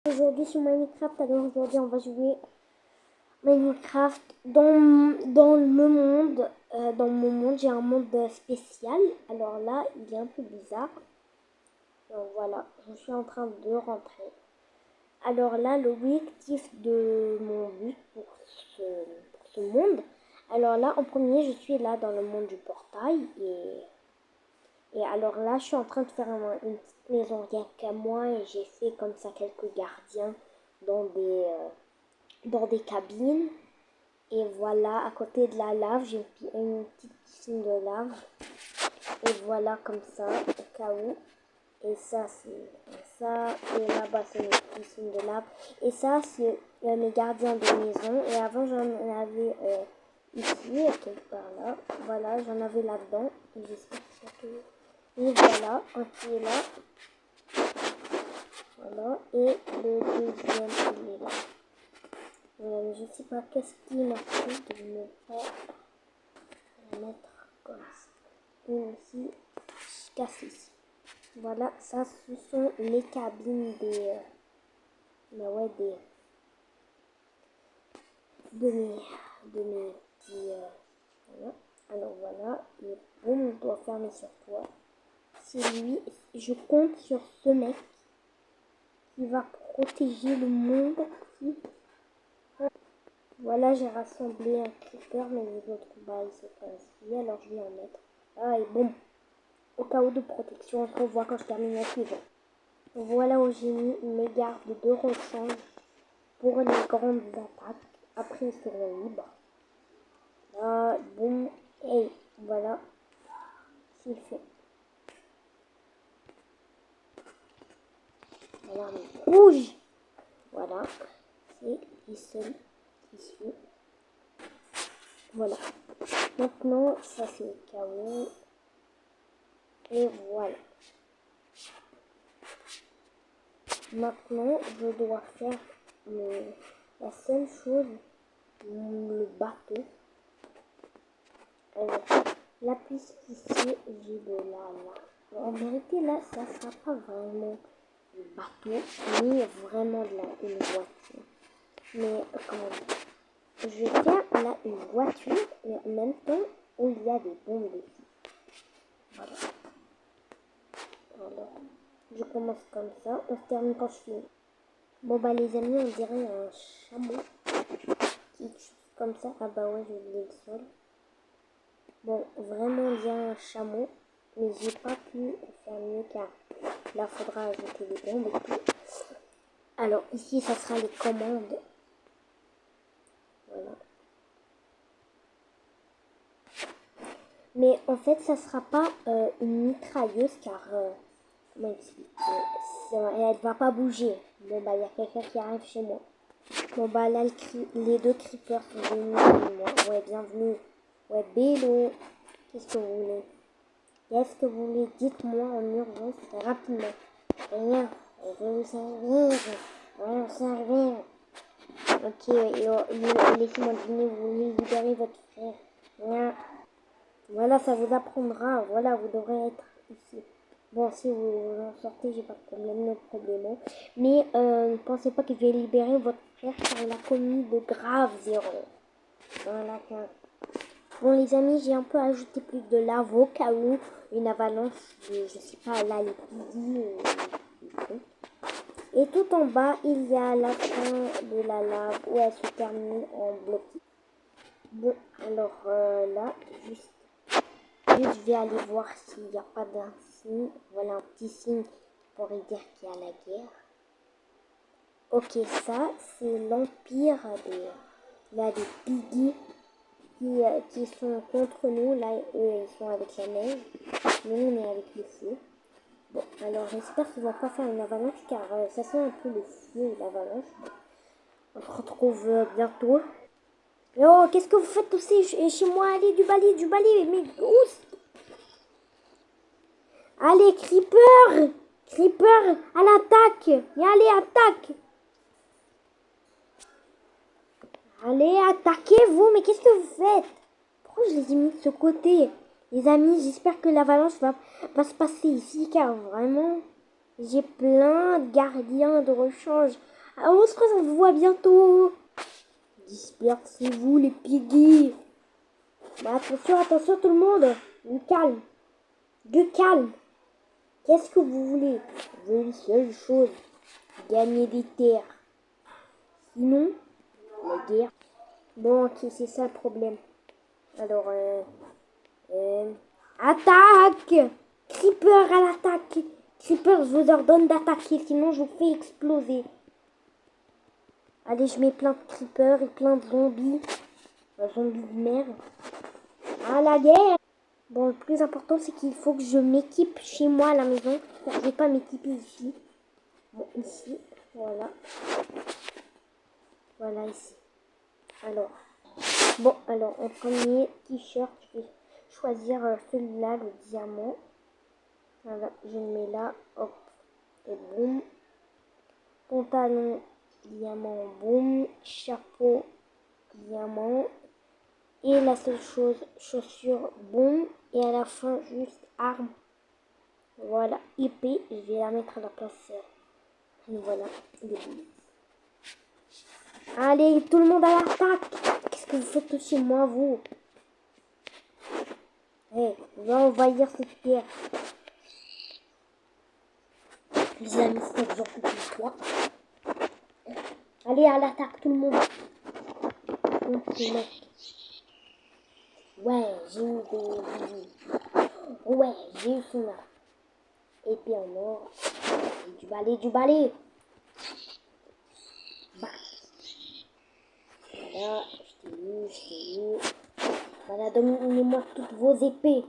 Aujourd'hui sur Minecraft, alors aujourd'hui on va jouer Minecraft dans le monde. Dans mon monde, j'ai un monde spécial. Alors là, il est un peu bizarre. Donc voilà, je suis en train de rentrer. Alors là, l'objectif de mon but pour ce monde. Alors là, en premier, je suis là dans le monde du portail et alors là, je suis en train de faire une petite maison rien qu'à moi et j'ai fait comme ça quelques gardiens dans des cabines. Et voilà, à côté de la lave, j'ai une petite piscine de lave. Et voilà comme ça, au cas où. Et ça, c'est ça. Et là-bas, c'est une piscine de lave. Et ça, c'est mes gardiens de maison. Et avant, j'en avais ici, quelque part là. Voilà, j'en avais là-dedans. Et j'espère que ça peut... Et voilà, un qui est là. Voilà, et le deuxième, il est là. Je sais pas qu'est-ce qui m'a fait de ne pas mettre comme ça. Et aussi, je casse ici. Voilà, ça, ce sont les cabines mais ouais, de mes petits, voilà. Alors voilà, et boum, on doit fermer sur toi. C'est lui, je compte sur ce mec qui va protéger le monde. Voilà, j'ai rassemblé un creeper, mais les autres, bah, ils se cassent. Alors je vais en mettre. Ah, et bon, au cas où de protection, on se revoit quand je termine la suivante. Voilà où j'ai mis mes gardes de rechange pour les grandes attaques. Après, ils seront libres. Là, boum, et voilà, c'est fait. Alarme rouge. Voilà, c'est les seuls qui sont. Voilà. Maintenant, ça c'est au cas où. Et voilà. Maintenant, je dois faire la seule chose, le bateau. Alors, là, puisqu'ici, j'ai de la lave. En vérité, là, ça ne sera pas vraiment un bateau, ni vraiment une voiture. Mais, comment dire, je vais faire là une voiture, mais en même temps, où il y a des bombes dessus. Voilà. Alors, je commence comme ça, on se termine quand je finis. Bon, bah, les amis, on dirait un chameau. Comme ça. Ah, bah, ouais, j'ai oublié le sol. Bon, vraiment bien un chameau, mais j'ai pas pu faire mieux car là, il faudra ajouter des bombes et tout. Alors, ici, ça sera les commandes. Voilà. Mais en fait, ça sera pas une mitrailleuse car, comment expliquer, elle va pas bouger. Bon, bah, il y a quelqu'un qui arrive chez moi. Bon, bah, là, les deux creepers sont venus chez moi. Ouais, bienvenue. Ouais, Bélo. Qu'est-ce que vous voulez? Qu'est-ce que vous voulez? Dites-moi en urgence, rapidement. Rien. Je vais vous servir. Je vais vous servir. Ok, laissez-moi deviner, vous voulez libérer votre frère. Rien. Voilà, ça vous apprendra. Voilà, vous devrez être ici. Bon, si vous en sortez, j'ai pas de problème, non problème. Mais ne pensez pas que je vais libérer votre frère car il a commis de graves erreurs. Voilà. Bon les amis, j'ai un peu ajouté plus de lave au cas où une avalanche de, je sais pas, là les pidi. Et tout en bas, il y a la fin de la lave où elle se termine en bloc. Bon, alors là, juste, je vais aller voir s'il n'y a pas d'un signe. Voilà un petit signe qui pourrait dire qu'il y a la guerre. Ok, ça, c'est l'empire des piggy qui sont contre nous. Là, eux, ils sont avec la neige. Nous, on est avec le feu. Bon, alors j'espère qu'ils vont pas faire une avalanche car ça sent un peu le feu et l'avalanche. On se retrouve bientôt. Et oh, qu'est-ce que vous faites aussi chez moi? Allez, du balai, mais où? Allez, Creeper, à l'attaque. Et allez, attaque. Allez, attaquez-vous, mais qu'est-ce que vous faites? Pourquoi je les ai mis de ce côté? Les amis, j'espère que l'avalanche va se passer ici, car vraiment, j'ai plein de gardiens de rechange On se voit bientôt. Dispersez-vous les piggy. Bah, attention, attention tout le monde. Du calme. Du calme. Qu'est-ce que vous voulez? Je veux une seule chose. Gagner des terres. Sinon, la guerre. Bon, ok, c'est ça le problème. Alors, attaque! Creeper à l'attaque! Creeper, je vous ordonne d'attaquer, sinon je vous fais exploser. Allez, je mets plein de creepers et plein de zombies. Zombies de merde. À la guerre! Bon, le plus important, c'est qu'il faut que je m'équipe chez moi à la maison. Je ne vais pas m'équiper ici. Bon, ici, voilà. Voilà, ici. Alors, bon, alors, en premier t-shirt, je vais choisir celui-là, le diamant. Voilà, je le mets là, hop, et boum. Pantalon, diamant, boum. Chapeau, diamant. Et la seule chose, chaussures, boum. Et à la fin, juste arme. Voilà, épée, je vais la mettre à la place. Voilà, les billes. Allez, tout le monde à l'attaque! Qu'est-ce que vous faites chez moi, vous? Hey, on va envahir cette terre. Les amis, c'est que j'en coupe une fois. Allez, à l'attaque, tout le monde. Ouais, j'ai eu des... Ouais, j'ai eu son arme. Épée en or. Et du balai. Bah. Voilà, je t'ai eu. Voilà, donnez-moi toutes vos épées.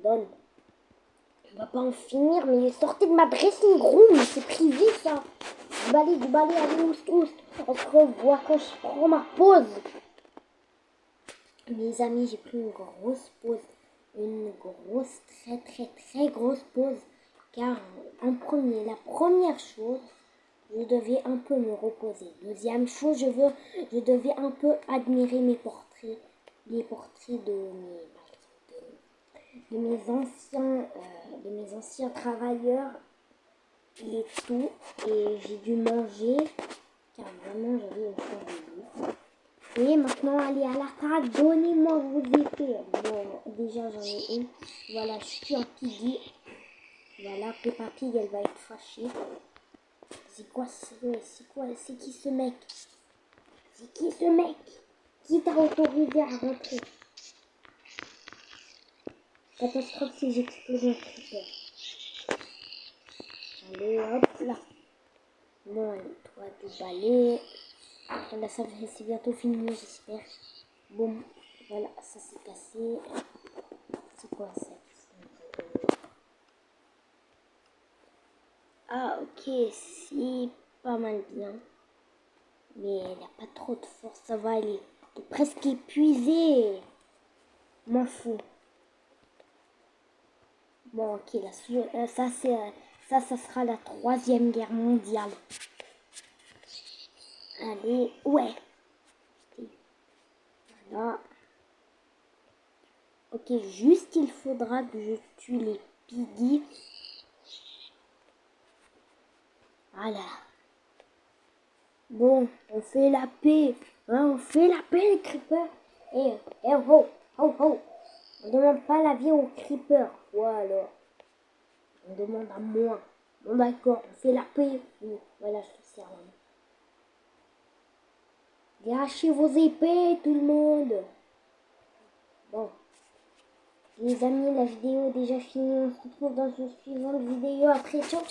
Donne. On va pas en finir, mais sortez de ma dressing room, c'est privé ça. Du balai, allez, oust. On se revoit quand je prends ma pause. Mes amis, j'ai pris une grosse pause. Une grosse, très grosse pause. Car en premier, la première chose, je devais un peu me reposer. Deuxième chose, je devais un peu admirer mes portraits. Les portraits de mes anciens travailleurs et tout. Et j'ai dû manger, car vraiment j'avais une faim de bouffe. Et maintenant, allez à l'attaque, donnez-moi vos épées. Bon, déjà j'en ai une. Voilà, je suis en piggy. Voilà, Peppa Pig, elle va être fâchée. C'est qui ce mec? C'est qui ce mec? Qui t'a autorisé à rentrer? Catastrophe si j'explose un creeper. Allez, hop là. Bon, allez, toi, du balai. Là, c'est bientôt fini, j'espère. Bon, voilà, ça s'est cassé. C'est quoi ça? Ah, ok, c'est pas mal bien. Mais elle n'a pas trop de force, ça va, elle est presque épuisée. M'en fous. Bon, ok, ça sera la 3e guerre mondiale. Allez, ouais. Voilà. Ok, juste il faudra que je tue les piggy. Voilà. Bon, on fait la paix. Hein, on fait la paix, les creepers. Oh. On demande pas la vie aux creepers. Ou alors, on demande à moi. Bon, d'accord, on fait la paix. Oui, voilà, je te sers. Lâchez vos épées, tout le monde. Bon. Les amis, la vidéo est déjà finie. On se retrouve dans une suivante vidéo. Après, ciao.